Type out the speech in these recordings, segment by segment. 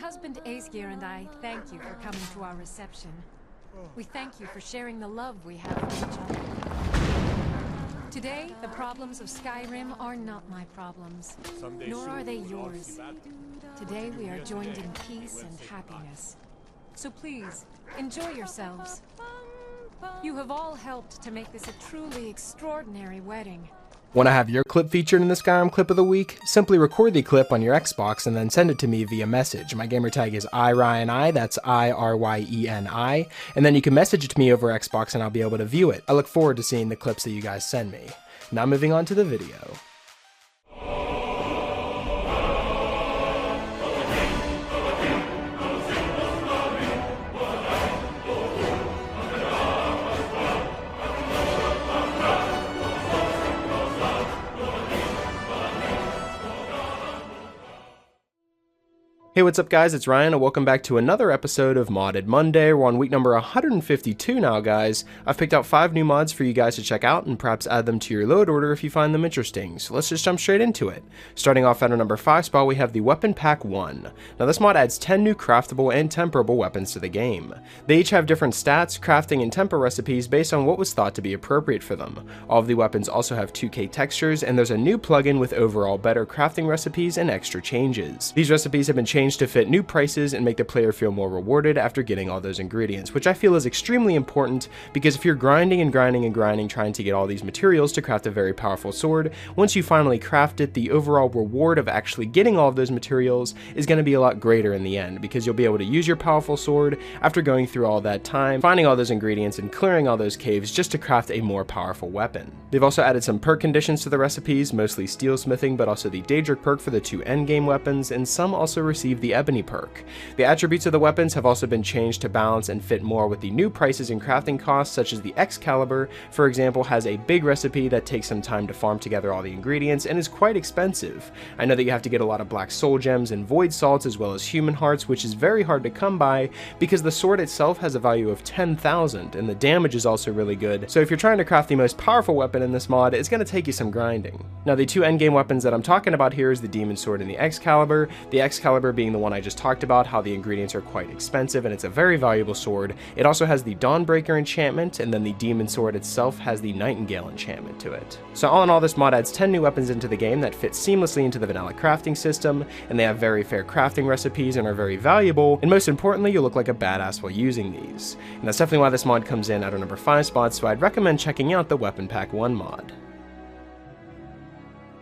husband Aesgeir and I thank you for coming to our reception. We thank you for sharing the love we have for each other. Today, the problems of Skyrim are not my problems, nor are they yours. Today we are joined in peace and happiness. So please, enjoy yourselves. You have all helped to make this a truly extraordinary wedding. Want to have your clip featured in the Skyrim Clip of the Week? Simply record the clip on your Xbox and then send it to me via message. My gamertag is iRyeni, that's IRYENI, and then you can message it to me over Xbox and I'll be able to view it. I look forward to seeing the clips that you guys send me. Now moving on to the video. Hey, what's up guys, it's Ryan and welcome back to another episode of Modded Monday. We're on week number 152 now guys. I've picked out 5 new mods for you guys to check out and perhaps add them to your load order if you find them interesting. So let's just jump straight into it. Starting off at our number 5 spot, we have the Weapon Pack 1. Now this mod adds 10 new craftable and temperable weapons to the game. They each have different stats, crafting, and temper recipes based on what was thought to be appropriate for them. All of the weapons also have 2K textures, and there's a new plugin with overall better crafting recipes and extra changes. These recipes have been changed to fit new prices and make the player feel more rewarded after getting all those ingredients, which I feel is extremely important because if you're grinding and grinding and grinding trying to get all these materials to craft a very powerful sword, once you finally craft it, the overall reward of actually getting all of those materials is going to be a lot greater in the end because you'll be able to use your powerful sword after going through all that time, finding all those ingredients and clearing all those caves just to craft a more powerful weapon. They've also added some perk conditions to the recipes, mostly steelsmithing, but also the Daedric perk for the 2 endgame weapons, and some also receive the Ebony perk. The attributes of the weapons have also been changed to balance and fit more with the new prices and crafting costs, such as the Excalibur, for example, has a big recipe that takes some time to farm together all the ingredients and is quite expensive. I know that you have to get a lot of black soul gems and void salts as well as human hearts, which is very hard to come by because the sword itself has a value of 10,000 and the damage is also really good. So if you're trying to craft the most powerful weapon in this mod, it's going to take you some grinding. Now the 2 endgame weapons that I'm talking about here is the Demon Sword and the Excalibur. The Excalibur being the one I just talked about, how the ingredients are quite expensive and it's a very valuable sword. It also has the Dawnbreaker enchantment, and then the Demon Sword itself has the Nightingale enchantment to it. So all in all, this mod adds 10 new weapons into the game that fit seamlessly into the vanilla crafting system, and they have very fair crafting recipes and are very valuable, and most importantly, you'll look like a badass while using these. And that's definitely why this mod comes in at our number 5 spot, so I'd recommend checking out the Weapon Pack 1 mod.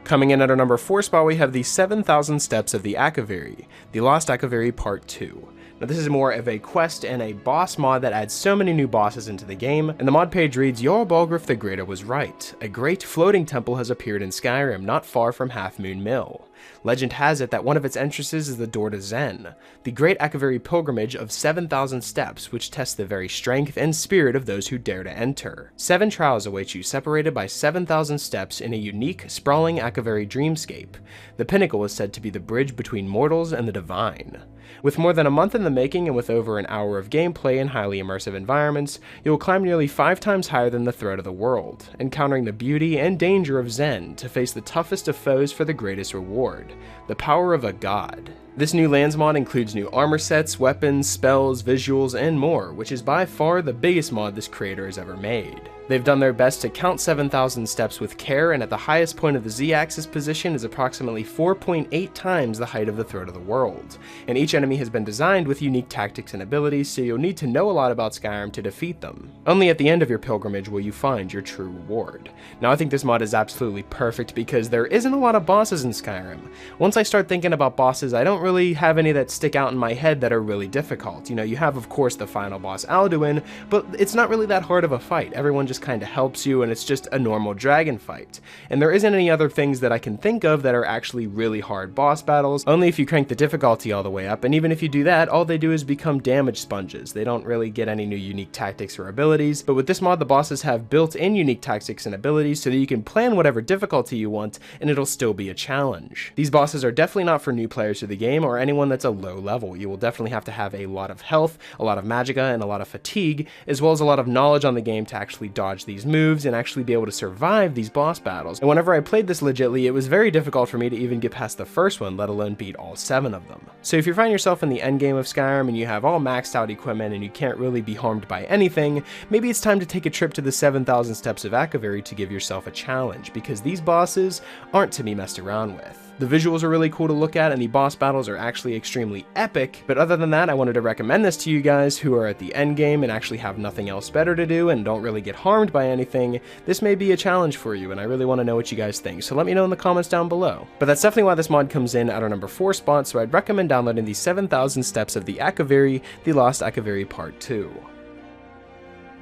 Coming in at our number 4 spot, we have the 7,000 Steps of the Akaviri, the Lost Akaviri Part 2. Now this is more of a quest and a boss mod that adds so many new bosses into the game, and the mod page reads, Jarl Balgruuf the Greater was right. A great floating temple has appeared in Skyrim, not far from Half Moon Mill. Legend has it that one of its entrances is the door to Zen, the great Akaviri pilgrimage of 7,000 steps, which tests the very strength and spirit of those who dare to enter. 7 trials await you, separated by 7,000 steps in a unique, sprawling Akaviri dreamscape. The pinnacle is said to be the bridge between mortals and the divine. With more than a month in the making and with over an hour of gameplay in highly immersive environments, you will climb nearly 5 times higher than the threat of the world, encountering the beauty and danger of Zen to face the toughest of foes for the greatest reward, the power of a god. This new lands mod includes new armor sets, weapons, spells, visuals, and more, which is by far the biggest mod this creator has ever made. They've done their best to count 7,000 steps with care, and at the highest point of the Z-axis position is approximately 4.8 times the height of the throat of the world, and each enemy has been designed with unique tactics and abilities, so you'll need to know a lot about Skyrim to defeat them. Only at the end of your pilgrimage will you find your true reward. Now I think this mod is absolutely perfect because there isn't a lot of bosses in Skyrim. Once I start thinking about bosses, I don't really have any that stick out in my head that are really difficult. You know, you have of course the final boss Alduin, but it's not really that hard of a fight. Everyone just kind of helps you and it's just a normal dragon fight. And there isn't any other things that I can think of that are actually really hard boss battles, only if you crank the difficulty all the way up, and even if you do that, all they do is become damage sponges. They don't really get any new unique tactics or abilities, but with this mod the bosses have built-in unique tactics and abilities so that you can plan whatever difficulty you want and it'll still be a challenge. These bosses are definitely not for new players to the game, game, or anyone that's a low level. You will definitely have to have a lot of health, a lot of magicka, and a lot of fatigue, as well as a lot of knowledge on the game to actually dodge these moves and actually be able to survive these boss battles. And whenever I played this legitly, it was very difficult for me to even get past the first one, let alone beat all 7 of them. So if you find yourself in the endgame of Skyrim and you have all maxed out equipment and you can't really be harmed by anything, maybe it's time to take a trip to the 7,000 steps of Akaviri to give yourself a challenge, because these bosses aren't to be messed around with. The visuals are really cool to look at, and the boss battles are actually extremely epic, but other than that, I wanted to recommend this to you guys who are at the end game and actually have nothing else better to do and don't really get harmed by anything. This may be a challenge for you, and I really want to know what you guys think, so let me know in the comments down below. But that's definitely why this mod comes in at our number 4 spot, so I'd recommend downloading the 7,000 Steps of the Akaviri, The Lost Akaviri Part 2.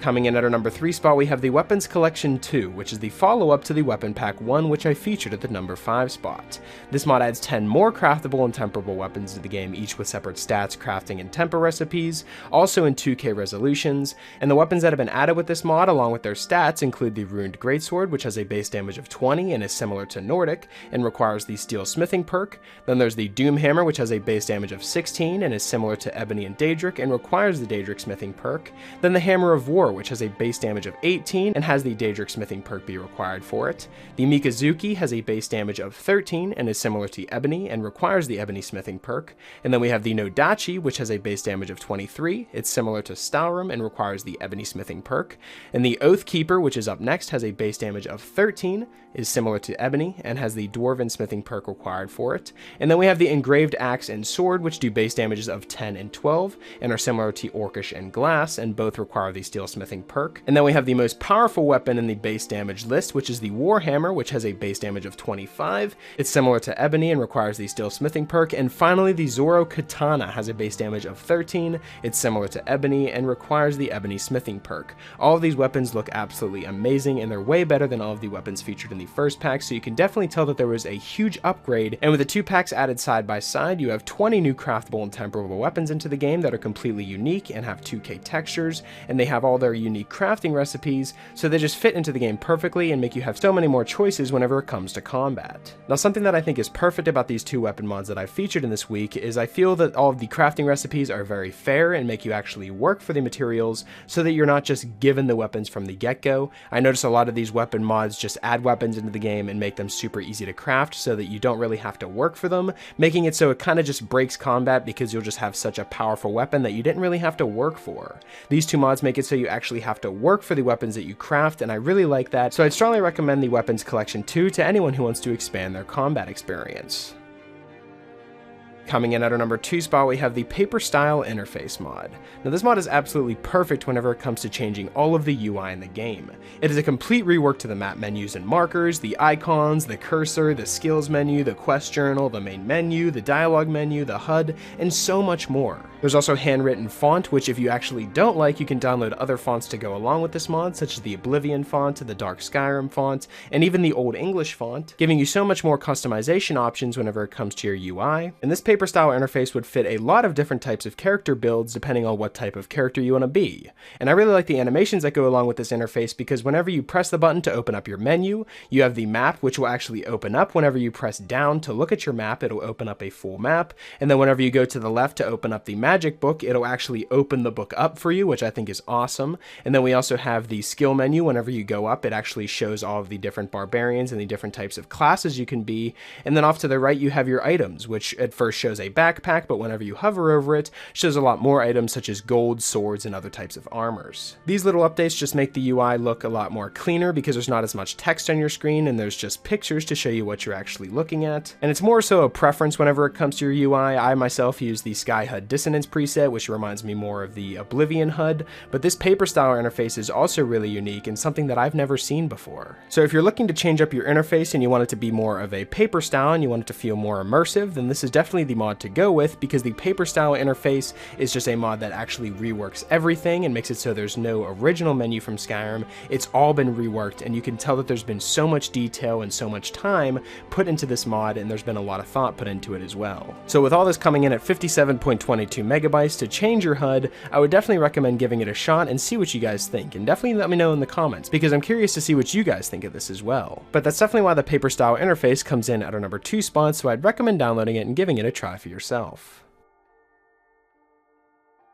Coming in at our number 3 spot, we have the Weapons Collection 2, which is the follow-up to the Weapon Pack 1, which I featured at the number 5 spot. This mod adds 10 more craftable and temperable weapons to the game, each with separate stats, crafting, and temper recipes, also in 2K resolutions, and the weapons that have been added with this mod, along with their stats, include the Ruined Greatsword, which has a base damage of 20 and is similar to Nordic, and requires the Steel Smithing perk. Then there's the Doom Hammer, which has a base damage of 16 and is similar to Ebony and Daedric, and requires the Daedric Smithing perk. Then the Hammer of War, which has a base damage of 18 and has the Daedric Smithing perk be required for it. The Mikazuki has a base damage of 13 and is similar to Ebony and requires the Ebony Smithing perk. And then we have the Nodachi, which has a base damage of 23. It's similar to Stalrim and requires the Ebony Smithing perk. And the Oathkeeper, which is up next, has a base damage of 13, is similar to Ebony, and has the Dwarven Smithing perk required for it. And then we have the Engraved Axe and Sword, which do base damages of 10 and 12, and are similar to Orcish and Glass, and both require the Steel Smithing perk. And then we have the most powerful weapon in the base damage list, which is the Warhammer, which has a base damage of 25. It's similar to Ebony and requires the Steel Smithing perk. And finally, the Zoro Katana has a base damage of 13. It's similar to Ebony and requires the Ebony Smithing perk. All of these weapons look absolutely amazing, and they're way better than all of the weapons featured in the first pack, so you can definitely tell that there was a huge upgrade. And with the 2 packs added side by side, you have 20 new craftable and temperable weapons into the game that are completely unique and have 2K textures, and they have all their unique crafting recipes, so they just fit into the game perfectly and make you have so many more choices whenever it comes to combat. Now, something that I think is perfect about these 2 weapon mods that I've featured in this week is I feel that all of the crafting recipes are very fair and make you actually work for the materials, so that you're not just given the weapons from the get-go. I notice a lot of these weapon mods just add weapons into the game and make them super easy to craft so that you don't really have to work for them, making it so it kind of just breaks combat because you'll just have such a powerful weapon that you didn't really have to work for. These 2 mods make it so you actually have to work for the weapons that you craft, and I really like that, so I'd strongly recommend the Weapons Collection 2 to anyone who wants to expand their combat experience. Coming in at our number 2 spot, we have the Paper Style Interface mod. Now, this mod is absolutely perfect whenever it comes to changing all of the UI in the game. It is a complete rework to the map menus and markers, the icons, the cursor, the skills menu, the quest journal, the main menu, the dialogue menu, the HUD, and so much more. There's also handwritten font, which if you actually don't like, you can download other fonts to go along with this mod, such as the Oblivion font, the Dark Skyrim font, and even the Old English font, giving you so much more customization options whenever it comes to your UI. And this Paper Style interface would fit a lot of different types of character builds depending on what type of character you want to be. And I really like the animations that go along with this interface, because whenever you press the button to open up your menu, you have the map, which will actually open up. Whenever you press down to look at your map, it'll open up a full map. And then whenever you go to the left to open up the magic book, it'll actually open the book up for you, which I think is awesome. And then we also have the skill menu. Whenever you go up, it actually shows all of the different barbarians and the different types of classes you can be. And then off to the right, you have your items, which at first shows a backpack, but whenever you hover over it, shows a lot more items such as gold, swords, and other types of armors. These little updates just make the UI look a lot more cleaner because there's not as much text on your screen and there's just pictures to show you what you're actually looking at. And it's more so a preference whenever it comes to your UI. I myself use the Sky HUD Dissonance preset, which reminds me more of the Oblivion HUD, but this Paper Style interface is also really unique and something that I've never seen before. So if you're looking to change up your interface and you want it to be more of a paper style and you want it to feel more immersive, then this is definitely the mod to go with, because the Paper Style interface is just a mod that actually reworks everything and makes it so there's no original menu from Skyrim. It's all been reworked, and you can tell that there's been so much detail and so much time put into this mod, and there's been a lot of thought put into it as well. So with all this coming in at 57.22 megabytes to change your HUD, I would definitely recommend giving it a shot and see what you guys think, and definitely let me know in the comments, because I'm curious to see what you guys think of this as well. But that's definitely why the paper style interface comes in at our number 2 spot, so I'd recommend downloading it and giving it a try for yourself.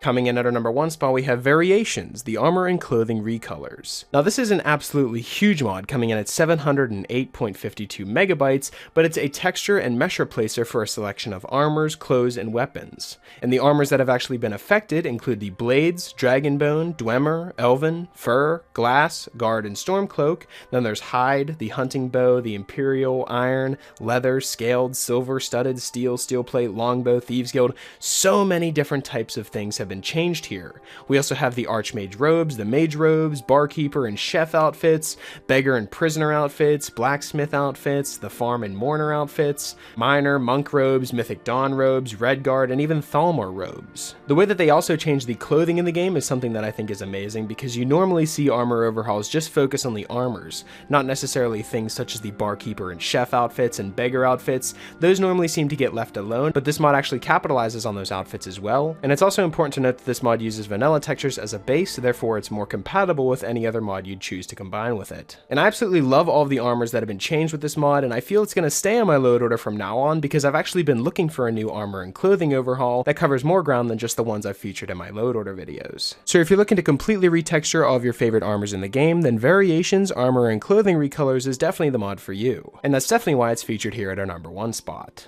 Coming in at our number 1 spot, we have Variations, the Armor and Clothing Recolours. Now this is an absolutely huge mod, coming in at 708.52 megabytes, but it's a texture and mesh replacer for a selection of armors, clothes, and weapons. And the armors that have actually been affected include the Blades, Dragonbone, Dwemer, Elven, Fur, Glass, Guard, and Stormcloak. Then there's Hide, the Hunting Bow, the Imperial, Iron, Leather, Scaled, Silver, Studded, Steel, Steelplate, Longbow, Thieves Guild. So many different types of things have been changed here. We also have the Archmage robes, the Mage robes, Barkeeper and Chef outfits, Beggar and Prisoner outfits, Blacksmith outfits, the Farm and Mourner outfits, Miner, Monk robes, Mythic Dawn robes, Redguard, and even Thalmor robes. The way that they also change the clothing in the game is something that I think is amazing, because you normally see armor overhauls just focus on the armors, not necessarily things such as the Barkeeper and Chef outfits and Beggar outfits. Those normally seem to get left alone, but this mod actually capitalizes on those outfits as well. And it's also important to note that this mod uses vanilla textures as a base, therefore it's more compatible with any other mod you'd choose to combine with it. And I absolutely love all of the armors that have been changed with this mod, and I feel it's going to stay on my load order from now on, because I've actually been looking for a new armor and clothing overhaul that covers more ground than just the ones I've featured in my load order videos. So if you're looking to completely retexture all of your favorite armors in the game, then Variations, Armor and Clothing Recolors is definitely the mod for you. And that's definitely why it's featured here at our number 1 spot.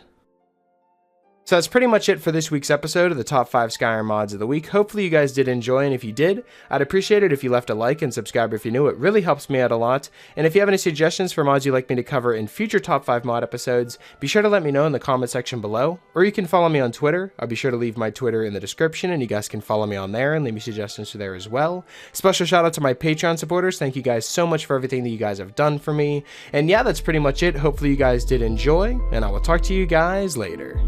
So that's pretty much it for this week's episode of the top 5 Skyrim mods of the week. Hopefully you guys did enjoy, and if you did, I'd appreciate it if you left a like and subscribe if you're new. It really helps me out a lot. And if you have any suggestions for mods you'd like me to cover in future top 5 mod episodes, be sure to let me know in the comment section below, or you can follow me on Twitter. I'll be sure to leave my Twitter in the description, and you guys can follow me on there and leave me suggestions for there as well. Special shout out to my Patreon supporters. Thank you guys so much for everything that you guys have done for me. And yeah, that's pretty much it. Hopefully you guys did enjoy, and I will talk to you guys later.